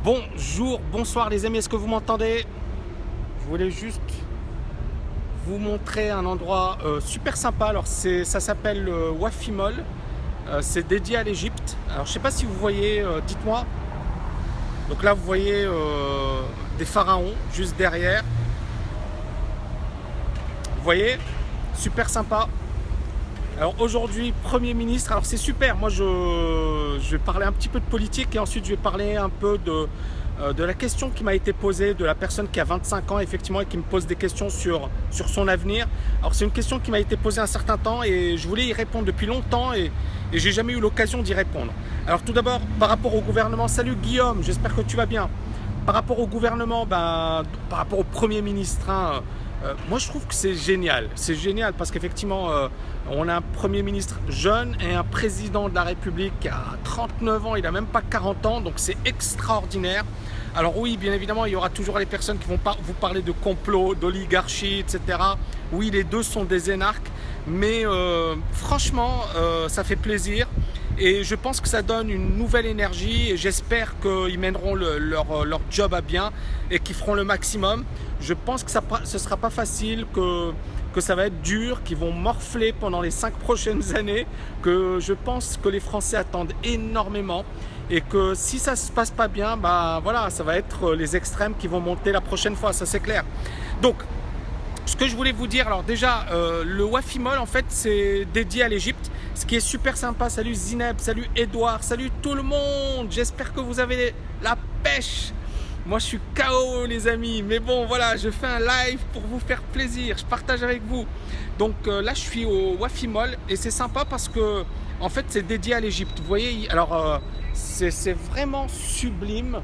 Bonjour, bonsoir les amis, est-ce que vous m'entendez? Je voulais juste vous montrer un endroit super sympa. Alors ça s'appelle le Wafi Mall, c'est dédié à l'Égypte. Alors je sais pas si vous voyez, dites-moi. Donc là vous voyez des pharaons juste derrière. Vous voyez, super sympa. Alors aujourd'hui, Premier ministre, alors c'est super, moi je vais parler un petit peu de politique et ensuite je vais parler un peu de la question qui m'a été posée, de la personne qui a 25 ans effectivement et qui me pose des questions sur son avenir. Alors c'est une question qui m'a été posée un certain temps et je voulais y répondre depuis longtemps et j'ai jamais eu l'occasion d'y répondre. Alors tout d'abord, par rapport au gouvernement, salut Guillaume, j'espère que tu vas bien. Par rapport au gouvernement, par rapport au Premier ministre, moi je trouve que c'est génial parce qu'effectivement on a un Premier ministre jeune et un président de la République qui a 39 ans, il n'a même pas 40 ans, donc c'est extraordinaire. Alors oui, bien évidemment, il y aura toujours les personnes qui vont vous parler de complot, d'oligarchie, etc. Oui, les deux sont des énarques, mais franchement, ça fait plaisir. Et je pense que ça donne une nouvelle énergie et j'espère qu'ils mèneront leur job à bien et qu'ils feront le maximum. Je pense que ce ne sera pas facile, que ça va être dur, qu'ils vont morfler pendant les 5 prochaines années, que je pense que les Français attendent énormément et que si ça ne se passe pas bien, voilà, ça va être les extrêmes qui vont monter la prochaine fois, ça c'est clair. Donc, ce que je voulais vous dire, alors déjà, le Wafi Mall, en fait, c'est dédié à l'Égypte. Ce qui est super sympa, salut Zineb, salut Edouard, salut tout le monde. J'espère que vous avez la pêche. Moi, je suis KO, les amis. Mais bon, voilà, je fais un live pour vous faire plaisir. Je partage avec vous. Donc là, je suis au Wafi Mall et c'est sympa parce que, en fait, c'est dédié à l'Égypte. Vous voyez, alors, c'est vraiment sublime.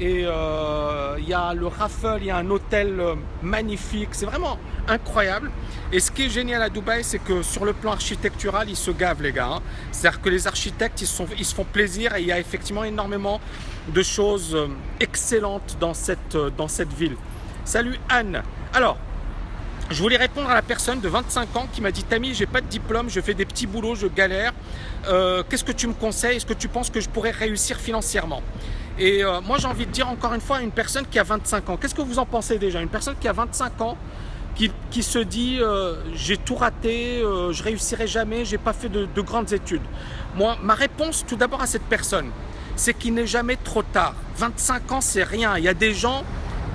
Et il y a le Raffle, il y a un hôtel magnifique, c'est vraiment incroyable. Et ce qui est génial à Dubaï, c'est que sur le plan architectural, ils se gavent les gars. C'est-à-dire que les architectes, ils se font plaisir et il y a effectivement énormément de choses excellentes dans cette ville. Salut Anne. Alors, je voulais répondre à la personne de 25 ans qui m'a dit « Tami, j'ai pas de diplôme, je fais des petits boulots, je galère. Qu'est-ce que tu me conseilles? Est-ce que tu penses que je pourrais réussir financièrement ?» Et moi, j'ai envie de dire encore une fois à une personne qui a 25 ans. Qu'est-ce que vous en pensez déjà? Une personne qui a 25 ans, qui se dit j'ai tout raté, je réussirai jamais, j'ai pas fait de grandes études. Moi, ma réponse tout d'abord à cette personne, c'est qu'il n'est jamais trop tard. 25 ans, c'est rien. Il y a des gens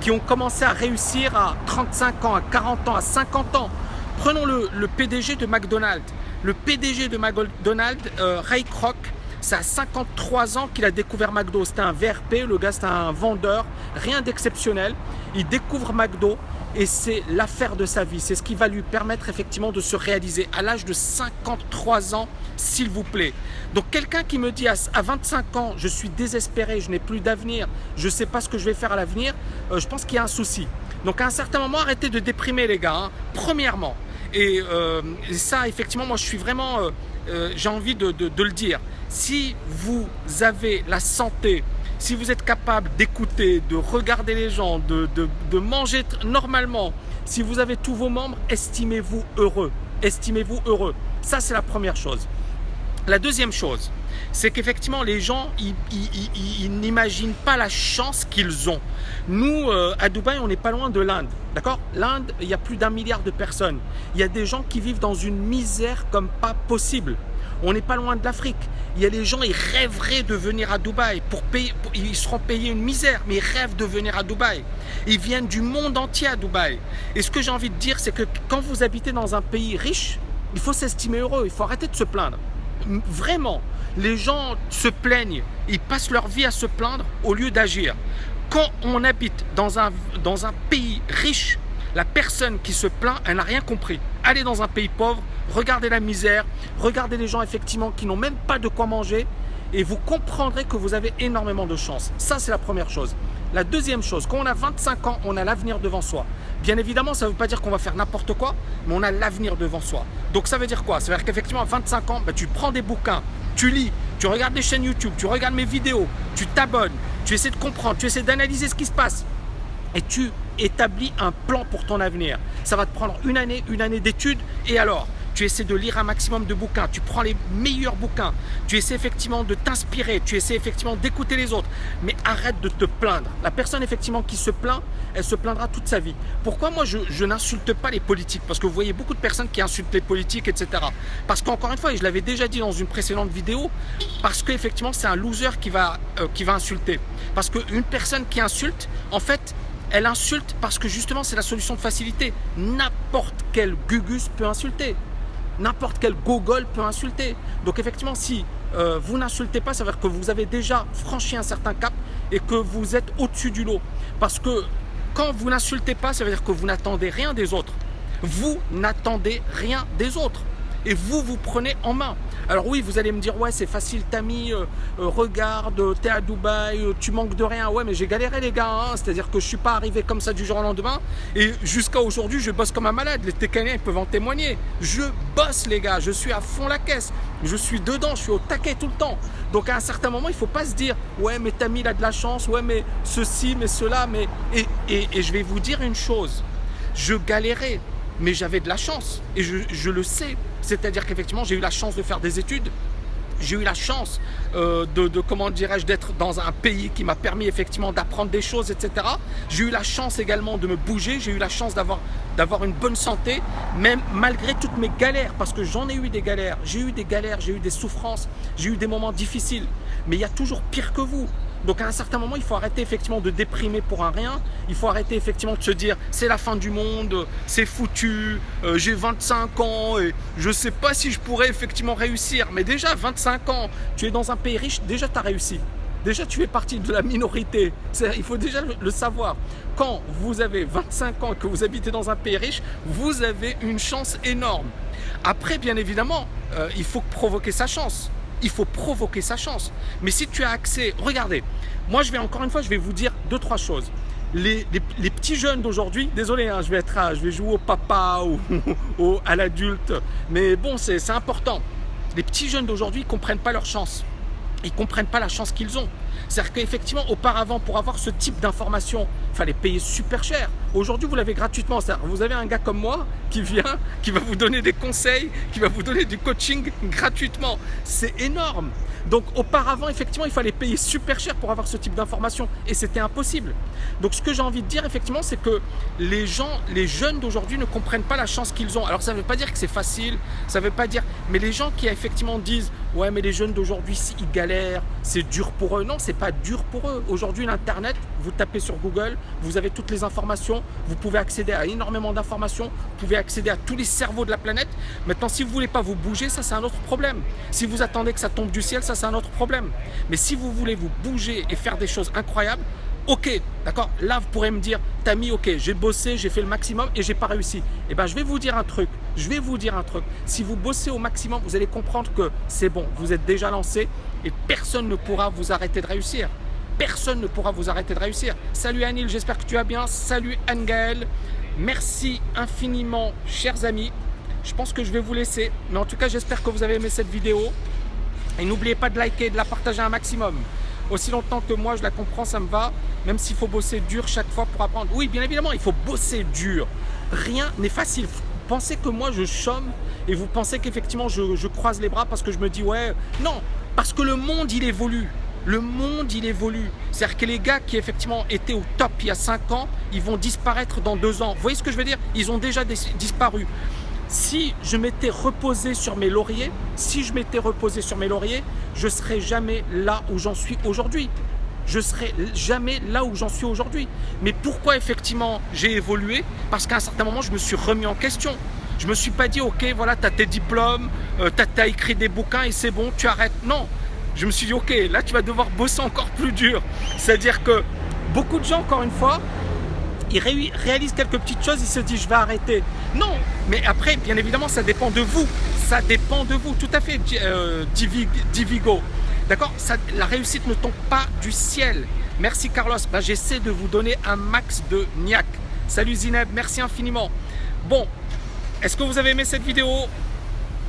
qui ont commencé à réussir à 35 ans, à 40 ans, à 50 ans. Prenons le PDG de McDonald's. Le PDG de McDonald's, Ray Kroc, c'est à 53 ans qu'il a découvert McDo. C'était un VRP, le gars c'était un vendeur, rien d'exceptionnel. Il découvre McDo et c'est l'affaire de sa vie. C'est ce qui va lui permettre effectivement de se réaliser à l'âge de 53 ans, s'il vous plaît. Donc quelqu'un qui me dit à 25 ans, je suis désespéré, je n'ai plus d'avenir, je ne sais pas ce que je vais faire à l'avenir, je pense qu'il y a un souci. Donc à un certain moment, arrêtez de déprimer les gars, premièrement. Et ça, effectivement, moi je suis vraiment, j'ai envie de le dire. Si vous avez la santé, si vous êtes capable d'écouter, de regarder les gens, de manger normalement, si vous avez tous vos membres, estimez-vous heureux. Estimez-vous heureux. Ça, c'est la première chose. La deuxième chose, c'est qu'effectivement, les gens, ils n'imaginent pas la chance qu'ils ont. Nous, à Dubaï, on n'est pas loin de l'Inde. D'accord? L'Inde, il y a plus d'1 milliard de personnes. Il y a des gens qui vivent dans une misère comme pas possible. On n'est pas loin de l'Afrique. Il y a des gens, ils rêveraient de venir à Dubaï. Ils seront payés une misère, mais ils rêvent de venir à Dubaï. Ils viennent du monde entier à Dubaï. Et ce que j'ai envie de dire, c'est que quand vous habitez dans un pays riche, il faut s'estimer heureux. Il faut arrêter de se plaindre. Vraiment, les gens se plaignent. Ils passent leur vie à se plaindre au lieu d'agir. Quand on habite dans un pays riche, la personne qui se plaint, elle n'a rien compris. Allez dans un pays pauvre, regardez la misère, regardez les gens effectivement qui n'ont même pas de quoi manger et vous comprendrez que vous avez énormément de chance. Ça, c'est la première chose. La deuxième chose, quand on a 25 ans, on a l'avenir devant soi. Bien évidemment, ça ne veut pas dire qu'on va faire n'importe quoi, mais on a l'avenir devant soi. Donc ça veut dire quoi? Ça veut dire qu'effectivement, à 25 ans, tu prends des bouquins, tu lis, tu regardes des chaînes YouTube, tu regardes mes vidéos, tu t'abonnes, tu essaies de comprendre, tu essaies d'analyser ce qui se passe. Et tu établis un plan pour ton avenir. Ça va te prendre une année d'études et alors tu essaies de lire un maximum de bouquins, tu prends les meilleurs bouquins, tu essaies effectivement de t'inspirer, tu essaies effectivement d'écouter les autres, mais arrête de te plaindre. La personne effectivement qui se plaint, elle se plaindra toute sa vie. Pourquoi moi je n'insulte pas les politiques? Parce que vous voyez beaucoup de personnes qui insultent les politiques, etc. Parce qu'encore une fois, et je l'avais déjà dit dans une précédente vidéo, parce qu'effectivement c'est un loser qui va insulter. Parce qu'une personne qui insulte, en fait, elle insulte parce que justement c'est la solution de facilité. N'importe quel Gugus peut insulter. N'importe quel Gogol peut insulter. Donc effectivement, si vous n'insultez pas, ça veut dire que vous avez déjà franchi un certain cap et que vous êtes au-dessus du lot. Parce que quand vous n'insultez pas, ça veut dire que vous n'attendez rien des autres. Vous n'attendez rien des autres. Et vous prenez en main. Alors oui, vous allez me dire, ouais, c'est facile, Tammy, regarde, t'es à Dubaï, tu manques de rien. Ouais, mais j'ai galéré, les gars. Hein. C'est-à-dire que je ne suis pas arrivé comme ça du jour au lendemain. Et jusqu'à aujourd'hui, je bosse comme un malade. Les Técaniens, ils peuvent en témoigner. Je bosse, les gars. Je suis à fond la caisse. Je suis dedans. Je suis au taquet tout le temps. Donc, à un certain moment, il ne faut pas se dire, ouais, mais Tammy, il a de la chance. Ouais, mais ceci, mais cela. Mais... Et je vais vous dire une chose. Je galérais, mais j'avais de la chance. Et je le sais. C'est-à-dire qu'effectivement, j'ai eu la chance de faire des études. J'ai eu la chance comment dirais-je, d'être dans un pays qui m'a permis effectivement d'apprendre des choses, etc. J'ai eu la chance également de me bouger. J'ai eu la chance d'avoir une bonne santé, même malgré toutes mes galères, parce que j'en ai eu des galères. J'ai eu des galères, j'ai eu des souffrances, j'ai eu des moments difficiles. Mais il y a toujours pire que vous. Donc à un certain moment, il faut arrêter effectivement de déprimer pour un rien. Il faut arrêter effectivement de se dire c'est la fin du monde, c'est foutu, j'ai 25 ans et je ne sais pas si je pourrais effectivement réussir. Mais déjà 25 ans, tu es dans un pays riche, déjà tu as réussi. Déjà tu fais partie de la minorité. Il faut déjà le savoir. Quand vous avez 25 ans et que vous habitez dans un pays riche, vous avez une chance énorme. Après, bien évidemment, il faut provoquer sa chance. Il faut provoquer sa chance. Mais si tu as accès, regardez, moi je vais vous dire 2-3 choses. Les petits jeunes d'aujourd'hui, désolé, hein, je vais jouer au papa ou à l'adulte, mais bon, c'est important. Les petits jeunes d'aujourd'hui ne comprennent pas leur chance. Ils ne comprennent pas la chance qu'ils ont. C'est-à-dire qu'effectivement, auparavant, pour avoir ce type d'information, il fallait payer super cher. Aujourd'hui, vous l'avez gratuitement. C'est-à-dire, vous avez un gars comme moi qui vient, qui va vous donner des conseils, qui va vous donner du coaching gratuitement. C'est énorme. Donc, auparavant, effectivement, il fallait payer super cher pour avoir ce type d'information. Et c'était impossible. Donc, ce que j'ai envie de dire, effectivement, c'est que les jeunes d'aujourd'hui ne comprennent pas la chance qu'ils ont. Alors, ça ne veut pas dire que c'est facile. Ça ne veut pas dire... Mais les gens qui, effectivement, disent « Ouais, mais les jeunes d'aujourd'hui, ils galèrent. C'est dur pour eux. » Non, c'est pas dur pour eux. Aujourd'hui, l'Internet, vous tapez sur Google, vous avez toutes les informations. Vous pouvez accéder à énormément d'informations. Vous pouvez accéder à tous les cerveaux de la planète. Maintenant, si vous ne voulez pas vous bouger, ça, c'est un autre problème. Si vous attendez que ça tombe du ciel, ça, c'est un autre problème. Mais si vous voulez vous bouger et faire des choses incroyables, ok, d'accord, là, vous pourrez me dire, Tammy, ok, j'ai bossé, j'ai fait le maximum et j'ai pas réussi. Eh bien, je vais vous dire un truc. Si vous bossez au maximum, vous allez comprendre que c'est bon, vous êtes déjà lancé et personne ne pourra vous arrêter de réussir. Personne ne pourra vous arrêter de réussir. Salut Anil, j'espère que tu vas bien. Salut Anne-Gaëlle. Merci infiniment, chers amis. Je pense que je vais vous laisser. Mais en tout cas, j'espère que vous avez aimé cette vidéo. Et n'oubliez pas de liker et de la partager un maximum. Aussi longtemps que moi, je la comprends, ça me va. Même s'il faut bosser dur chaque fois pour apprendre. Oui, bien évidemment, il faut bosser dur. Rien n'est facile. Vous pensez que moi, je chôme et vous pensez qu'effectivement, je croise les bras parce que je me dis, ouais, non. Parce que le monde, il évolue. Le monde, il évolue. C'est-à-dire que les gars qui effectivement étaient au top il y a 5 ans, ils vont disparaître dans 2 ans. Vous voyez ce que je veux dire? Ils ont déjà disparu. Si je m'étais reposé sur mes lauriers, je ne serais jamais là où j'en suis aujourd'hui. Mais pourquoi effectivement j'ai évolué? Parce qu'à un certain moment, je me suis remis en question. Je ne me suis pas dit, ok, voilà, tu as tes diplômes, tu as écrit des bouquins et c'est bon, tu arrêtes. Non. Je me suis dit, ok, là, tu vas devoir bosser encore plus dur. C'est-à-dire que beaucoup de gens, encore une fois, ils réalisent quelques petites choses, ils se disent, je vais arrêter. Non, mais après, bien évidemment, ça dépend de vous. Ça dépend de vous, tout à fait, Divigo. D'accord? La réussite ne tombe pas du ciel. Merci, Carlos. Ben, j'essaie de vous donner un max de niaque. Salut, Zineb. Merci infiniment. Bon, est-ce que vous avez aimé cette vidéo?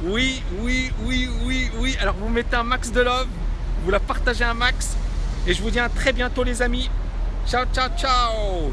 Oui. Alors, vous mettez un max de love, vous la partagez un max. Et je vous dis à très bientôt, les amis. Ciao, ciao, ciao.